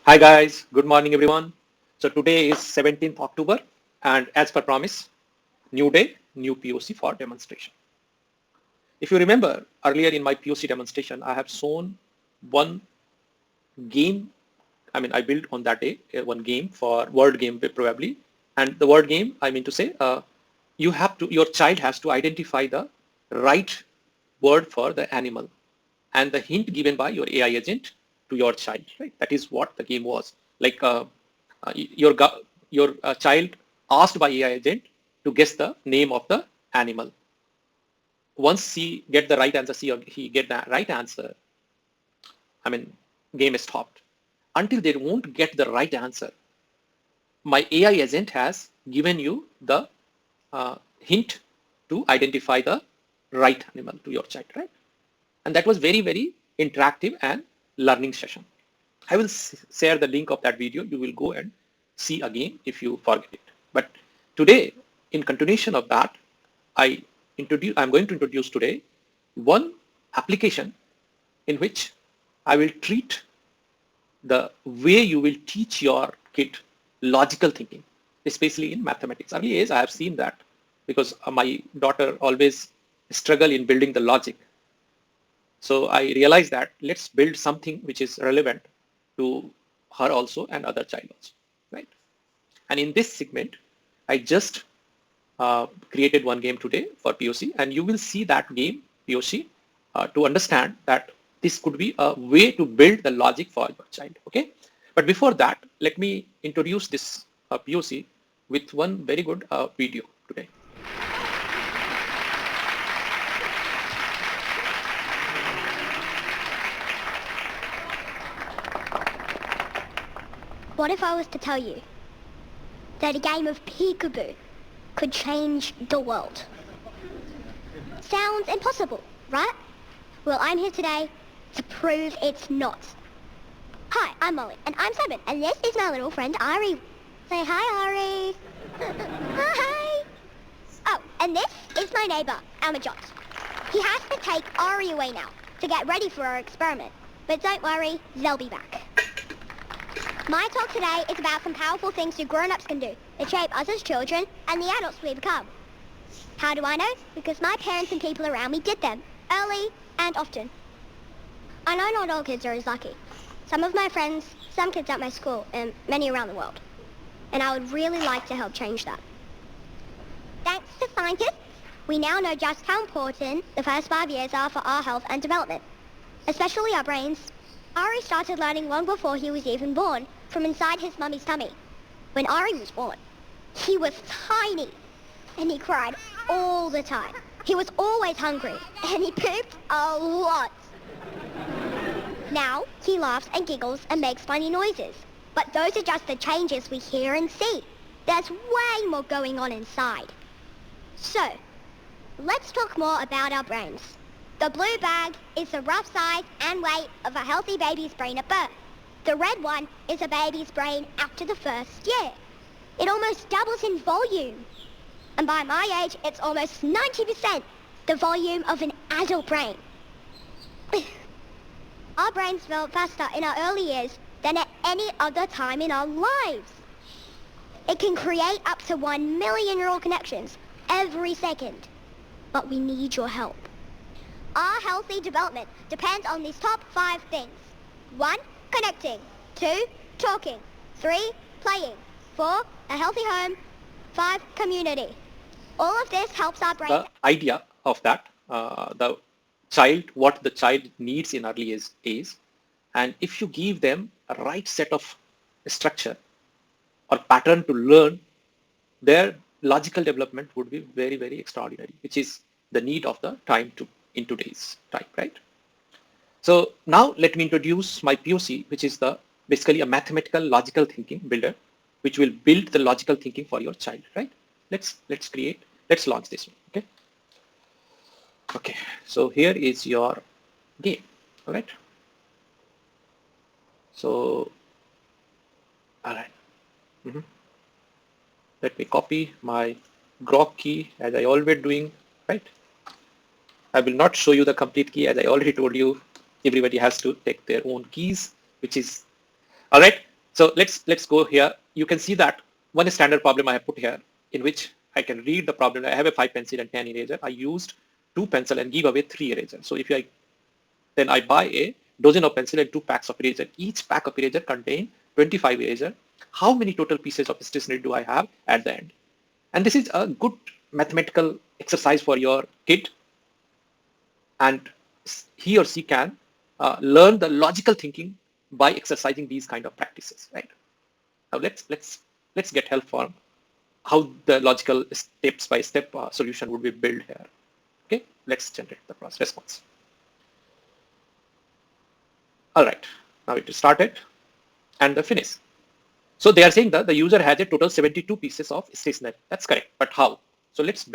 Hi guys, good morning everyone. So today is 17th October and as per promise, new day, new POC for demonstration. If you remember earlier in my POC demonstration, I have shown one game. I built on that day one game for word game probably. And the word game, I mean to say, your child has to identify the right word for the animal and the hint given by your AI agent to your child, right? That is what the game was. Like your child asked by AI agent to guess the name of the animal. Once he get the right answer, he get the right answer, I mean, game is stopped. Until they won't get the right answer, my AI agent has given you the hint to identify the right animal to your child, right? And that was very, very interactive and learning session. I will share the link of that video. You will go and see again if you forget it. But today, in continuation of that, I'm going to introduce today one application in which I will treat the way you will teach your kid logical thinking, especially in mathematics. Early age, I have seen that because my daughter always struggle in building the logic. So I realized that let's build something which is relevant to her also and other child also, right? And in this segment, I just created one game today for POC, and you will see that game POC to understand that this could be a way to build the logic for your child, okay? But before that, let me introduce this POC with one very good video today. What if I was to tell you that a game of peekaboo could change the world? Sounds impossible, right? Well, I'm here today to prove it's not. Hi, I'm Molly, and I'm Simon, and this is my little friend Ari. Say hi, Ari. Hi. Oh, and this is my neighbor, Amajot. He has to take Ari away now to get ready for our experiment. But don't worry, they'll be back. My talk today is about some powerful things you grown-ups can do that shape us as children and the adults we become. How do I know? Because my parents and people around me did them, early and often. I know not all kids are as lucky. Some of my friends, some kids at my school, and many around the world. And I would really like to help change that. Thanks to scientists, we now know just how important the first 5 years are for our health and development, especially our brains. Ari started learning long before he was even born, from inside his mummy's tummy. When Ari was born, he was tiny, and he cried all the time. He was always hungry, and he pooped a lot. Now, he laughs and giggles and makes funny noises. But those are just the changes we hear and see. There's way more going on inside. So, let's talk more about our brains. The blue bag is the rough size and weight of a healthy baby's brain at birth. The red one is a baby's brain after the first year. It almost doubles in volume. And by my age, it's almost 90% the volume of an adult brain. Our brains develop faster in our early years than at any other time in our lives. It can create up to 1 million neural connections every second. But we need your help. Our healthy development depends on these top 5 things. 1, connecting. 2, talking. 3, playing. 4, a healthy home. 5, community. All of this helps our brain. The idea of that, what the child needs in early age is, and if you give them a right set of structure or pattern to learn, their logical development would be very, very extraordinary, which is the need of the time in today's time, right? So now let me introduce my POC, which is basically a mathematical logical thinking builder, which will build the logical thinking for your child, right? Let's launch this one, okay? Okay, so here is your game, all right? So, all right. Let me copy my grok key as I always doing, right? I will not show you the complete key as I already told you. Everybody has to take their own keys, which is, all right. So let's go here. You can see that one standard problem I have put here in which I can read the problem. I have a 5 pencil and 10 eraser. I used 2 pencil and give away 3 eraser. So if I then I buy a dozen of pencil and 2 packs of eraser. Each pack of eraser contain 25 eraser. How many total pieces of stationery do I have at the end? And this is a good mathematical exercise for your kid, and he or she can learn the logical thinking by exercising these kind of practices, right? Now let's get help from how the logical steps by step solution would be built here. Okay, let's generate the response. All right, now it is started and the finish. So they are saying that the user has a total 72 pieces of stationery. That's correct, but how? So let's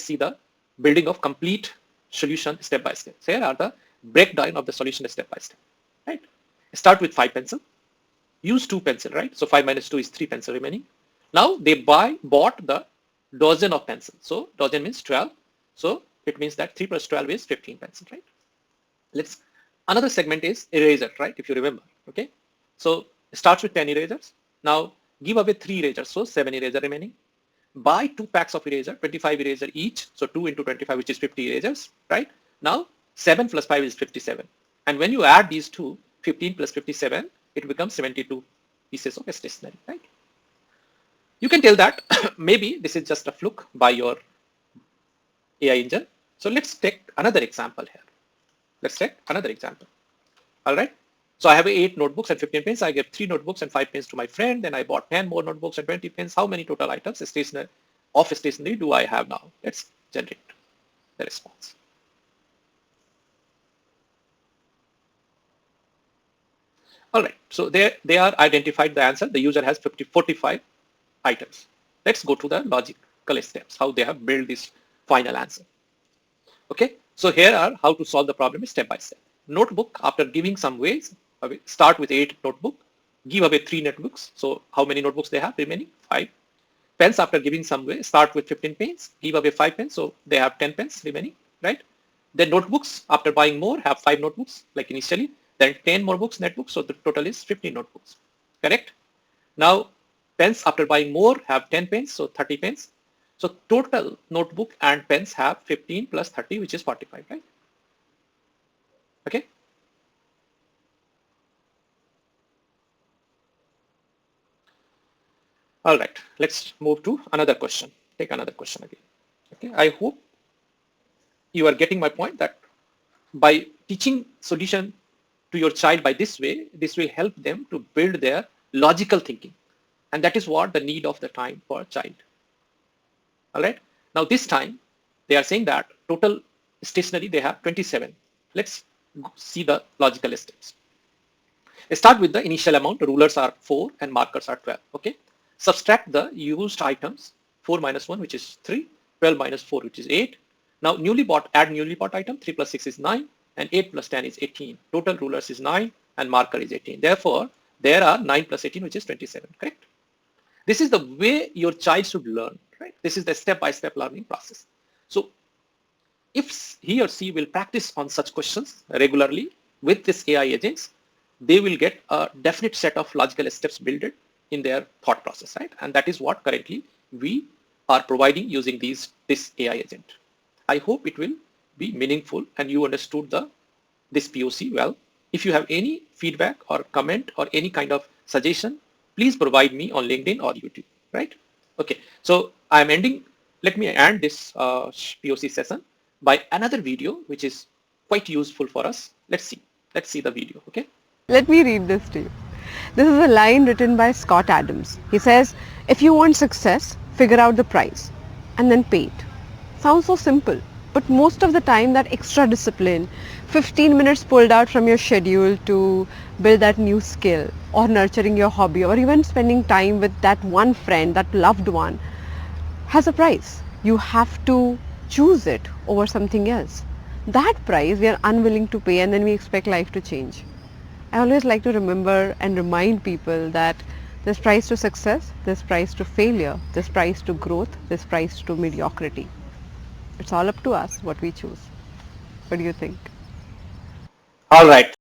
see the building of complete solution step by step. So here are the breakdown of the solution step by step, right? Start with 5 pencil, use 2 pencil, right? So 5 minus 2 is 3 pencil remaining. Now they bought the dozen of pencil. So dozen means 12. So it means that 3 plus 12 is 15 pencil, right? Another segment is eraser, right? If you remember, okay? So it starts with 10 erasers. Now give away 3 erasers, so 7 eraser remaining. Buy 2 packs of eraser, 25 eraser each. So 2 into 25, which is 50 erasers, right? Now 7 plus 5 is 57. And when you add these two, 15 plus 57, it becomes 72 pieces of stationery, right? You can tell that maybe this is just a fluke by your AI engine. So let's take another example here. Let's take another example. All right. So I have 8 notebooks and 15 pens. I gave 3 notebooks and 5 pens to my friend. Then I bought 10 more notebooks and 20 pens. How many total items of stationery do I have now? Let's generate the response. All right. So they are identified the answer. The user has 45 items. Let's go to the logical steps, how they have built this final answer. Okay. So here are how to solve the problem step by step. Notebook, after giving some ways, start with 8 notebook, give away 3 notebooks. So how many notebooks they have remaining? 5. Pens, after giving some way, start with 15 pens, give away 5 pens. So they have 10 pens remaining, right? Then notebooks, after buying more, have 5 notebooks like initially, then 10 more notebooks. So the total is 15 notebooks, correct? Now pens, after buying more, have 10 pens, so 30 pens. So total notebook and pens have 15 plus 30, which is 45, right? Okay. All right, let's move to another question. Take another question again. Okay, I hope you are getting my point that by teaching solution to your child by this way, this will help them to build their logical thinking. And that is what the need of the time for a child. All right. Now this time they are saying that total stationery they have 27. Let's see the logical steps. Start with the initial amount. Rulers are 4 and markers are 12. Okay. Subtract the used items. 4 minus 1, which is 3. 12 minus 4, which is 8. Now add newly bought item. 3 plus 6 is 9 and 8 plus 10 is 18. Total rulers is 9 and marker is 18. Therefore, there are 9 plus 18, which is 27. Correct. This is the way your child should learn, right? This is the step-by-step learning process. So if he or she will practice on such questions regularly with this AI agents, they will get a definite set of logical steps built in their thought process, right? And that is what currently we are providing using this AI agent. I hope it will be meaningful and you understood this POC well. If you have any feedback or comment or any kind of suggestion, please provide me on LinkedIn or YouTube, right? Okay, so I'm ending. Let me end this POC session by another video, which is quite useful for us. Let's see the video, okay? Let me read this to you. This is a line written by Scott Adams. He says, if you want success, figure out the price and then pay it. Sounds so simple, but most of the time that extra discipline, 15 minutes pulled out from your schedule to build that new skill or nurturing your hobby or even spending time with that one friend, that loved one, has a price. You have to choose it over something else. That price we are unwilling to pay and then we expect life to change. I always like to remember and remind people that there's price to success, there's price to failure, there's price to growth, there's price to mediocrity. It's all up to us what we choose. What do you think? All right.